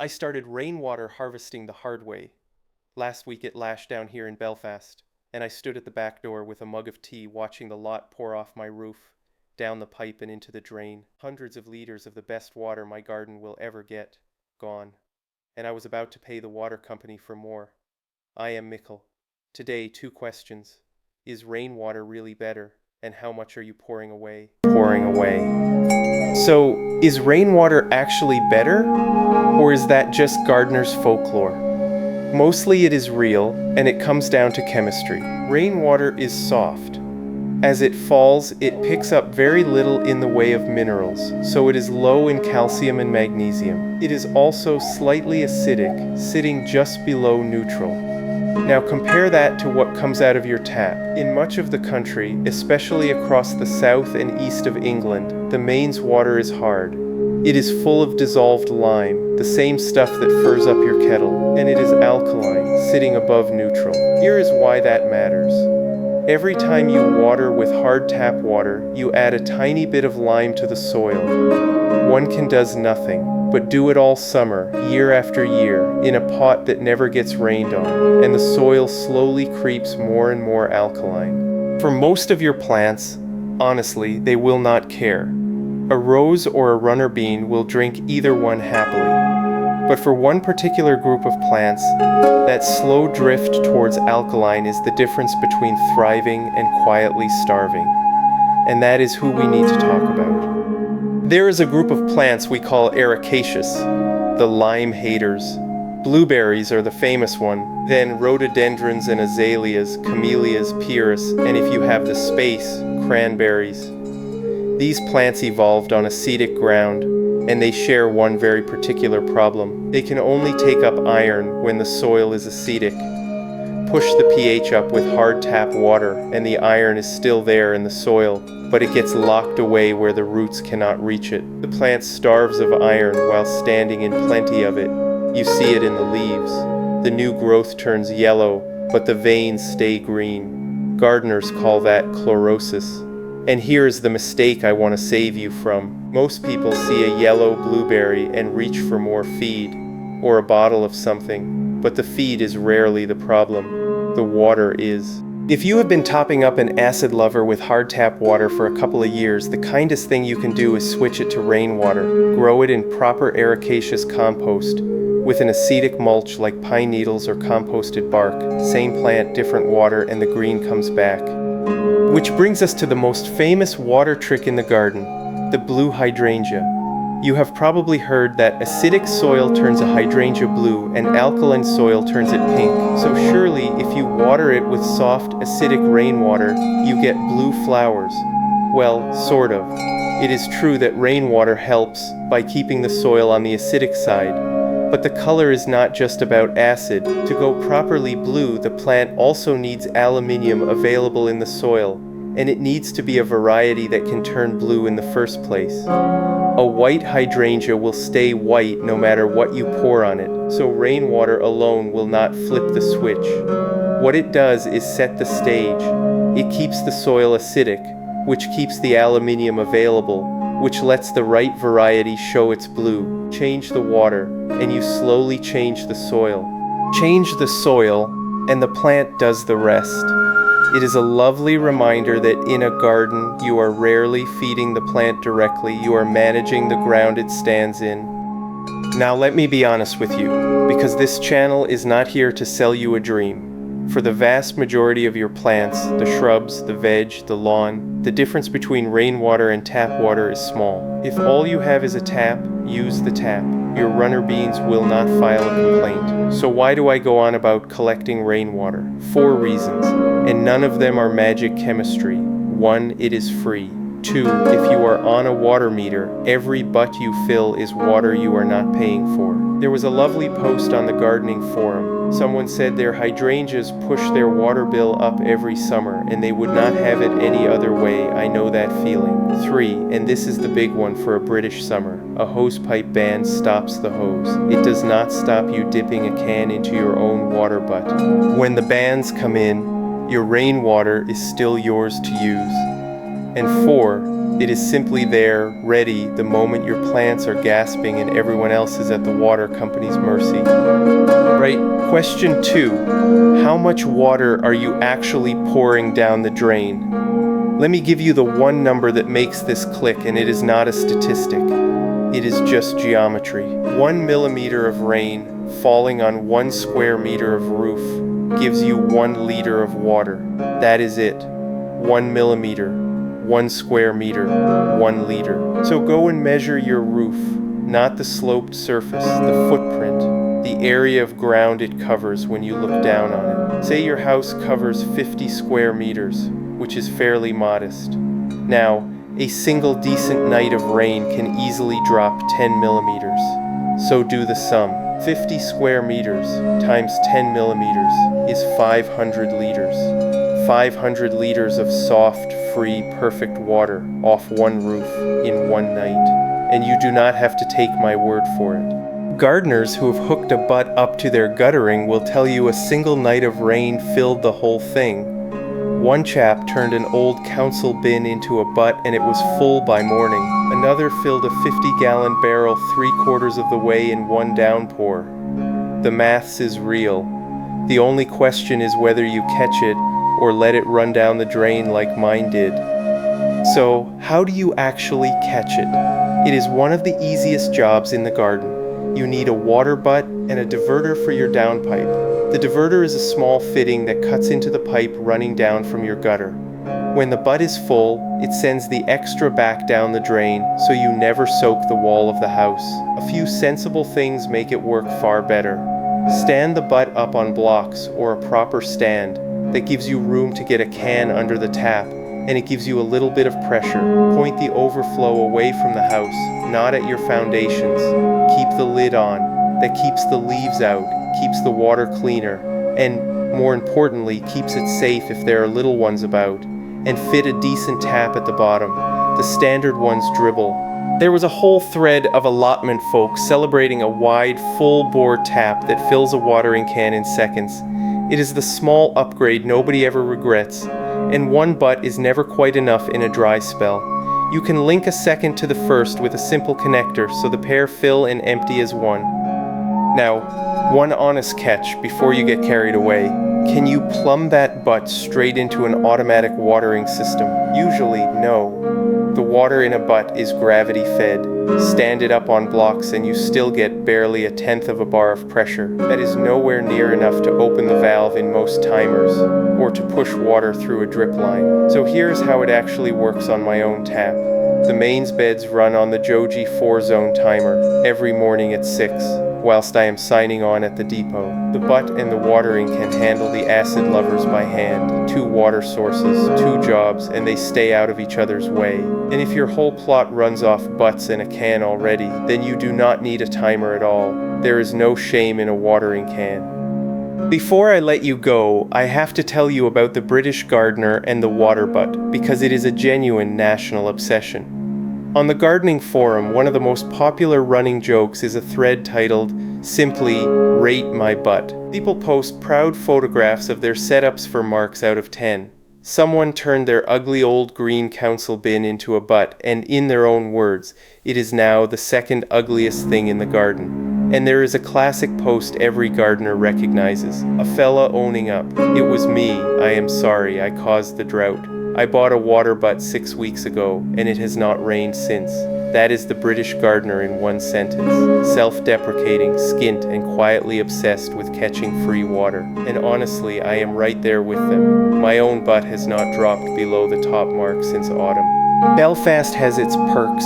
I started rainwater harvesting the hard way. Last week it lashed down here in Belfast, and I stood at the back door with a mug of tea watching the lot pour off my roof, down the pipe and into the drain. Hundreds of liters of the best water my garden will ever get, gone. And I was about to pay the water company for more. I am Mikkel. Today, 2 questions. Is rainwater really better? And how much are you pouring away? So, is rainwater actually better? Or is that just gardener's folklore? Mostly it is real, and it comes down to chemistry. Rainwater is soft. As it falls, it picks up very little in the way of minerals, so it is low in calcium and magnesium. It is also slightly acidic, sitting just below neutral. Now compare that to what comes out of your tap. In much of the country, especially across the south and east of England, the mains water is hard. It is full of dissolved lime, the same stuff that furs up your kettle, and it is alkaline, sitting above neutral. Here is why that matters. Every time you water with hard tap water, you add a tiny bit of lime to the soil. One can does nothing, but do it all summer, year after year, in a pot that never gets rained on, and the soil slowly creeps more and more alkaline. For most of your plants, honestly, they will not care. A rose or a runner bean will drink either one happily. But for one particular group of plants, that slow drift towards alkaline is the difference between thriving and quietly starving. And that is who we need to talk about. There is a group of plants we call ericaceous, the lime haters. Blueberries are the famous one, then rhododendrons and azaleas, camellias, pyrrhus, and if you have the space, cranberries. These plants evolved on acidic ground, and they share one very particular problem. They can only take up iron when the soil is acidic. Push the pH up with hard tap water, and the iron is still there in the soil, but it gets locked away where the roots cannot reach it. The plant starves of iron while standing in plenty of it. You see it in the leaves. The new growth turns yellow, but the veins stay green. Gardeners call that chlorosis. And here is the mistake I want to save you from. Most people see a yellow blueberry and reach for more feed, or a bottle of something, but the feed is rarely the problem. The water is. If you have been topping up an acid lover with hard tap water for a couple of years, the kindest thing you can do is switch it to rainwater. Grow it in proper ericaceous compost, with an acidic mulch like pine needles or composted bark. Same plant, different water, and the green comes back. Which brings us to the most famous water trick in the garden, the blue hydrangea. You have probably heard that acidic soil turns a hydrangea blue and alkaline soil turns it pink. So surely if you water it with soft acidic rainwater, you get blue flowers. Well, sort of. It is true that rainwater helps by keeping the soil on the acidic side. But the color is not just about acid. To go properly blue, the plant also needs aluminium available in the soil, and it needs to be a variety that can turn blue in the first place. A white hydrangea will stay white no matter what you pour on it, so rainwater alone will not flip the switch. What it does is set the stage. It keeps the soil acidic, which keeps the aluminium available, which lets the right variety show its blue. Change the water, and you slowly change the soil. Change the soil, and the plant does the rest. It is a lovely reminder that in a garden, you are rarely feeding the plant directly, you are managing the ground it stands in. Now let me be honest with you, because this channel is not here to sell you a dream. For the vast majority of your plants, the shrubs, the veg, the lawn, the difference between rainwater and tap water is small. If all you have is a tap, use the tap. Your runner beans will not file a complaint. So why do I go on about collecting rainwater? 4 reasons, and none of them are magic chemistry. 1, it is free. 2, if you are on a water meter, every butt you fill is water you are not paying for. There was a lovely post on the gardening forum. Someone said their hydrangeas push their water bill up every summer, and they would not have it any other way. I know that feeling. 3, and this is the big one for a British summer. A hosepipe ban stops the hose. It does not stop you dipping a can into your own water butt. When the bans come in, your rainwater is still yours to use. And 4, It is simply there, ready, the moment your plants are gasping and everyone else is at the water company's mercy. Right, question 2. How much water are you actually pouring down the drain? Let me give you the one number that makes this click, and it is not a statistic. It is just geometry. 1 millimeter of rain falling on 1 square meter of roof gives you 1 liter of water. That is it. 1 millimeter, 1 square meter, 1 liter. So go and measure your roof, not the sloped surface, the footprint, the area of ground it covers when you look down on it. Say your house covers 50 square meters, which is fairly modest. Now, a single decent night of rain can easily drop 10 millimeters. So do the sum. 50 square meters times 10 millimeters is 500 liters. 500 liters of soft, free, perfect water off one roof in one night. And you do not have to take my word for it. Gardeners who have hooked a butt up to their guttering will tell you a single night of rain filled the whole thing. One chap turned an old council bin into a butt and it was full by morning. Another filled a 50-gallon barrel 3/4 of the way in one downpour. The maths is real. The only question is whether you catch it or let it run down the drain like mine did. So, how do you actually catch it? It is one of the easiest jobs in the garden. You need a water butt and a diverter for your downpipe. The diverter is a small fitting that cuts into the pipe running down from your gutter. When the butt is full, it sends the extra back down the drain so you never soak the wall of the house. A few sensible things make it work far better. Stand the butt up on blocks or a proper stand that gives you room to get a can under the tap, and it gives you a little bit of pressure. Point the overflow away from the house, not at your foundations. Keep the lid on. That keeps the leaves out, keeps the water cleaner, and more importantly, keeps it safe if there are little ones about. And fit a decent tap at the bottom. The standard ones dribble. There was a whole thread of allotment folks celebrating a wide, full-bore tap that fills a watering can in seconds. It is the small upgrade nobody ever regrets, and one butt is never quite enough in a dry spell. You can link a second to the first with a simple connector so the pair fill and empty as one. Now, one honest catch before you get carried away. Can you plumb that butt straight into an automatic watering system? Usually, no. The water in a butt is gravity fed. Stand it up on blocks and you still get barely 1/10 of a bar of pressure. That is nowhere near enough to open the valve in most timers, or to push water through a drip line. So here's how it actually works on my own tap. The mains beds run on the Johgee 4-zone timer every morning at 6, whilst I am signing on at the depot. The butt and the watering can handle the acid lovers by hand. 2 water sources, 2 jobs, and they stay out of each other's way. And if your whole plot runs off butts in a can already, then you do not need a timer at all. There is no shame in a watering can. Before I let you go, I have to tell you about the British gardener and the water butt, because it is a genuine national obsession. On the gardening forum, one of the most popular running jokes is a thread titled, simply, "Rate my butt." People post proud photographs of their setups for marks out of 10. Someone turned their ugly old green council bin into a butt, and in their own words, it is now the second ugliest thing in the garden. And there is a classic post every gardener recognizes, a fella owning up. "It was me, I am sorry, I caused the drought. I bought a water butt 6 weeks ago, and it has not rained since." That is the British gardener in one sentence. Self-deprecating, skint, and quietly obsessed with catching free water. And honestly, I am right there with them. My own butt has not dropped below the top mark since autumn. Belfast has its perks.